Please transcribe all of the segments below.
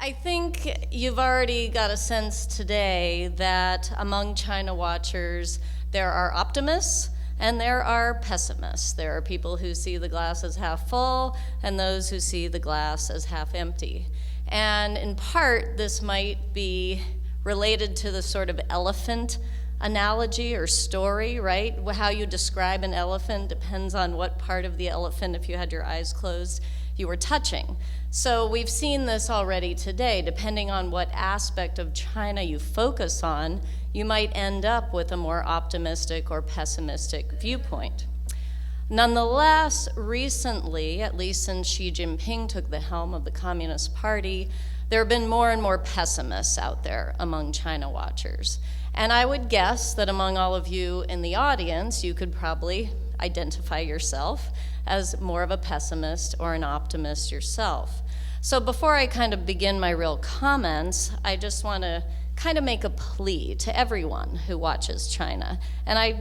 I think you've already got a sense today that among China watchers, there are optimists and there are pessimists. There are people who see the glass as half full and those who see the glass as half empty. And in part, this might be related to the sort of elephant analogy or story, right? How you describe an elephant depends on what part of the elephant, if you had your eyes closed, you were touching. So we've seen this already today. Depending on what aspect of China you focus on, you might end up with a more optimistic or pessimistic viewpoint. Nonetheless, recently, at least since Xi Jinping took the helm of the Communist Party, there have been more and more pessimists out there among China watchers. And I would guess that among all of you in the audience, you could probably identify yourself as more of a pessimist or an optimist yourself. So before I kind of begin my real comments, I just want to kind of make a plea to everyone who watches China, and I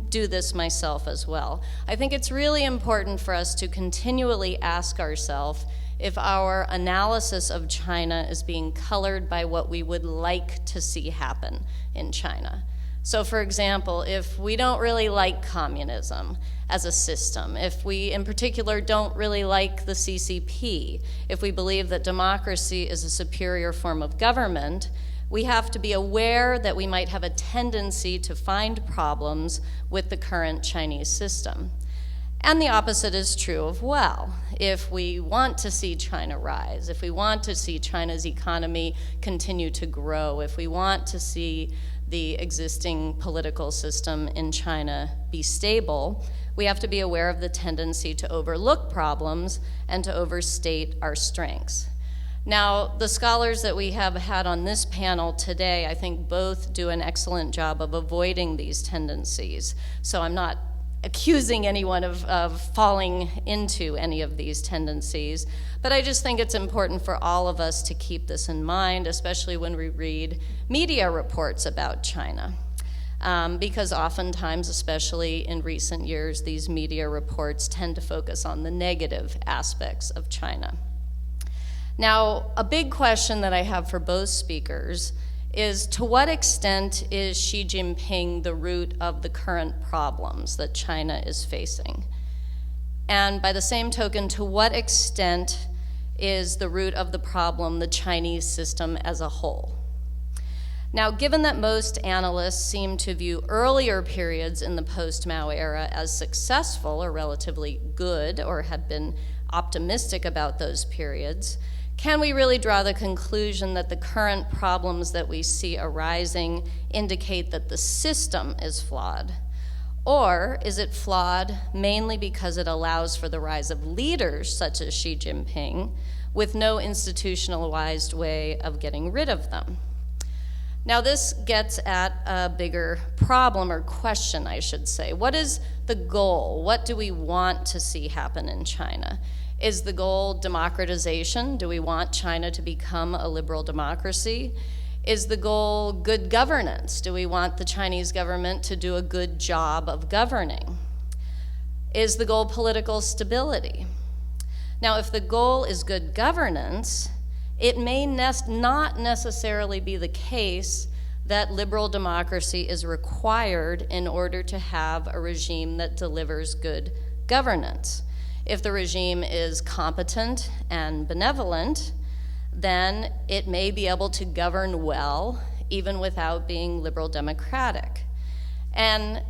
do this myself as well. I think it's really important for us to continually ask ourselves if our analysis of China is being colored by what we would like to see happen in China. So for example, if we don't really like communism as a system, if we in particular don't really like the CCP, if we believe that democracy is a superior form of government, we have to be aware that we might have a tendency to find problems with the current Chinese system. And the opposite is true of well. If we want to see China rise, if we want to see China's economy continue to grow, if we want to see the existing political system in China be stable, we have to be aware of the tendency to overlook problems and to overstate our strengths. Now, the scholars that we have had on this panel today, I think both do an excellent job of avoiding these tendencies. So I'm not accusing anyone of falling into any of these tendencies, but I just think it's important for all of us to keep this in mind, especially when we read media reports about China. Because oftentimes, especially in recent years, these media reports tend to focus on the negative aspects of China. Now, a big question that I have for both speakers is, to what extent is Xi Jinping the root of the current problems that China is facing? And by the same token, to what extent is the root of the problem the Chinese system as a whole? Now, given that most analysts seem to view earlier periods in the post-Mao era as successful or relatively good, or have been optimistic about those periods, can we really draw the conclusion that the current problems that we see arising indicate that the system is flawed? Or is it flawed mainly because it allows for the rise of leaders such as Xi Jinping with no institutionalized way of getting rid of them? Now, this gets at a bigger problem, or question, I should say. What is the goal? What do we want to see happen in China? Is the goal democratization? Do we want China to become a liberal democracy? Is the goal good governance? Do we want the Chinese government to do a good job of governing? Is the goal political stability? Now, if the goal is good governance, it may not necessarily be the case that liberal democracy is required in order to have a regime that delivers good governance. If the regime is competent and benevolent, then it may be able to govern well, even without being liberal democratic. And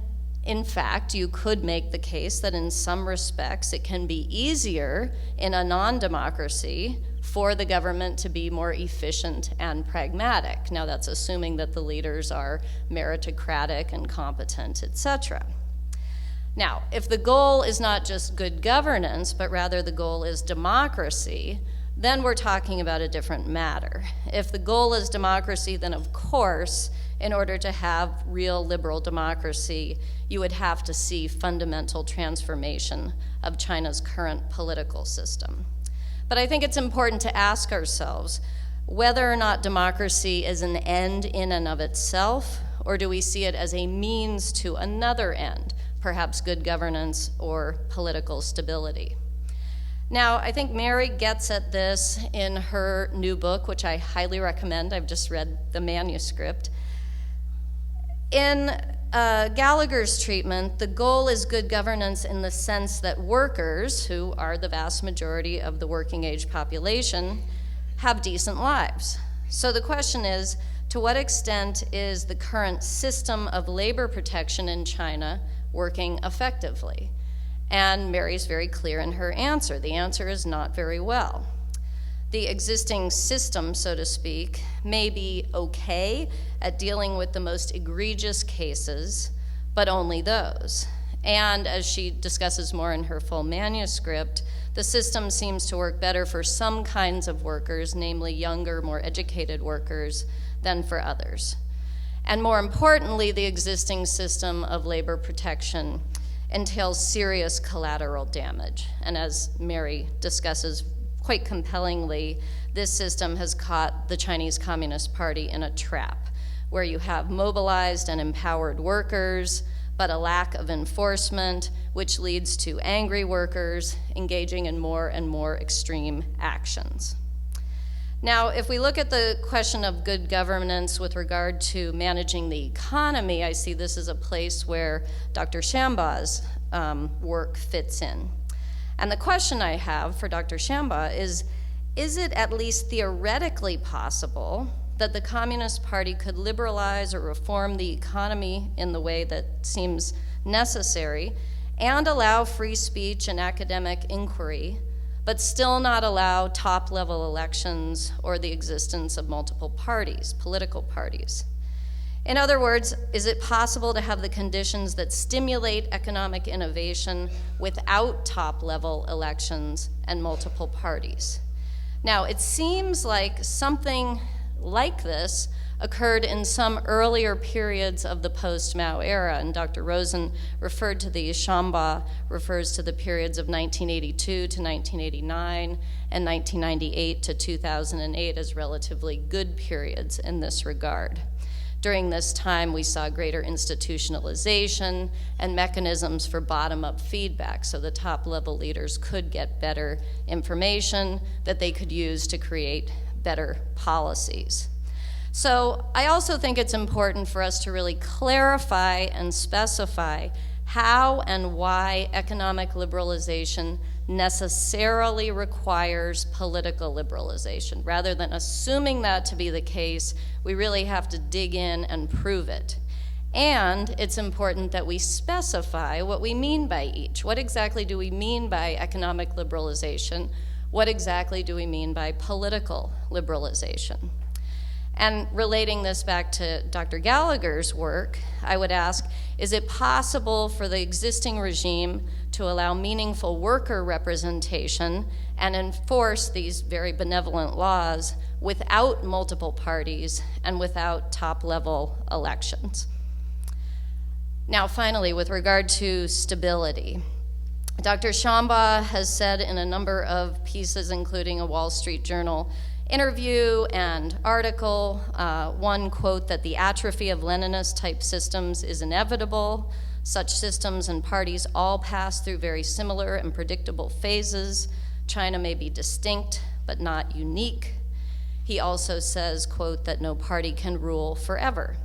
in fact, you could make the case that in some respects it can be easier in a non-democracy for the government to be more efficient and pragmatic. Now, that's assuming that the leaders are meritocratic and competent, etc. Now, if the goal is not just good governance, but rather the goal is democracy, then we're talking about a different matter. If the goal is democracy, then of course, in order to have real liberal democracy, you would have to see fundamental transformation of China's current political system. But I think it's important to ask ourselves whether or not democracy is an end in and of itself, or do we see it as a means to another end, perhaps good governance or political stability. Now, I think Mary gets at this in her new book, which I highly recommend. I've just read the manuscript. In Gallagher's treatment, the goal is good governance in the sense that workers, who are the vast majority of the working age population, have decent lives. So the question is, to what extent is the current system of labor protection in China working effectively? And Mary's very clear in her answer. The answer is not very well. The existing system, so to speak, may be okay at dealing with the most egregious cases, but only those. And as she discusses more in her full manuscript, the system seems to work better for some kinds of workers, namely younger, more educated workers, than for others. And more importantly, the existing system of labor protection entails serious collateral damage. And as Mary discusses quite compellingly, this system has caught the Chinese Communist Party in a trap, where you have mobilized and empowered workers, but a lack of enforcement, which leads to angry workers engaging in more and more extreme actions. Now, if we look at the question of good governance with regard to managing the economy, I see this as a place where Dr. Shamba's work fits in. And the question I have for Dr. Shamba is it at least theoretically possible that the Communist Party could liberalize or reform the economy in the way that seems necessary and allow free speech and academic inquiry, but still not allow top-level elections or the existence of multiple parties, political parties? In other words, is it possible to have the conditions that stimulate economic innovation without top-level elections and multiple parties? Now, it seems like something like this occurred in some earlier periods of the post-Mao era, and Dr. Rosen referred to these. Shamba refers to the periods of 1982 to 1989 and 1998 to 2008 as relatively good periods in this regard. During this time, we saw greater institutionalization and mechanisms for bottom-up feedback, so the top-level leaders could get better information that they could use to create better policies. So I also think it's important for us to really clarify and specify how and why economic liberalization necessarily requires political liberalization. Rather than assuming that to be the case, we really have to dig in and prove it. And it's important that we specify what we mean by each. What exactly do we mean by economic liberalization? What exactly do we mean by political liberalization? And relating this back to Dr. Gallagher's work, I would ask, is it possible for the existing regime to allow meaningful worker representation and enforce these very benevolent laws without multiple parties and without top-level elections? Now, finally, with regard to stability, Dr. Shamba has said in a number of pieces, including a Wall Street Journal interview and article, one quote, that the atrophy of Leninist-type systems is inevitable. Such systems and parties all pass through very similar and predictable phases. China may be distinct, but not unique. He also says, quote, that no party can rule forever.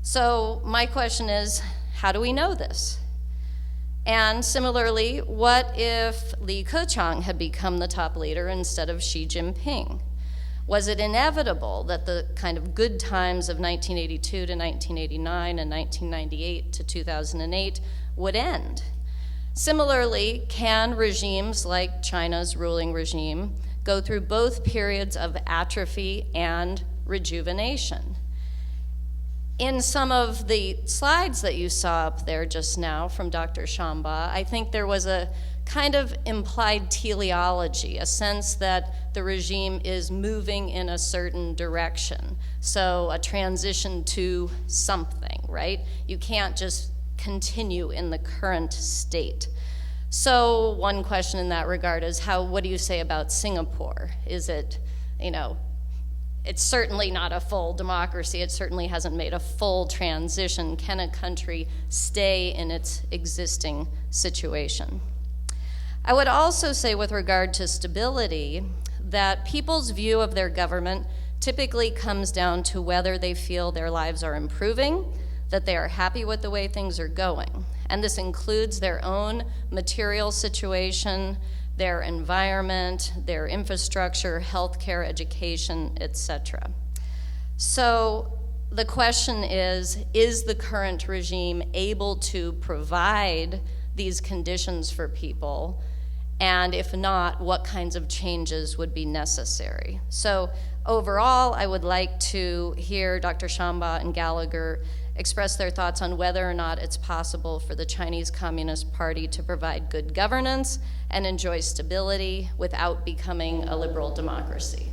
So my question is, how do we know this? And similarly, what if Li Keqiang had become the top leader instead of Xi Jinping? Was it inevitable that the kind of good times of 1982 to 1989 and 1998 to 2008 would end? Similarly, can regimes like China's ruling regime go through both periods of atrophy and rejuvenation? In some of the slides that you saw up there just now from Dr. Shamba, I think there was a kind of implied teleology, a sense that the regime is moving in a certain direction. So a transition to something, right? You can't just continue in the current state. So one question in that regard is what do you say about Singapore? Is it, it's certainly not a full democracy. It certainly hasn't made a full transition. Can a country stay in its existing situation? I would also say with regard to stability that people's view of their government typically comes down to whether they feel their lives are improving, that they are happy with the way things are going. And this includes their own material situation, their environment, their infrastructure, healthcare, education, etc. So the question is the current regime able to provide these conditions for people? And if not, what kinds of changes would be necessary? So overall, I would like to hear Dr. Shamba and Gallagher express their thoughts on whether or not it's possible for the Chinese Communist Party to provide good governance and enjoy stability without becoming a liberal democracy.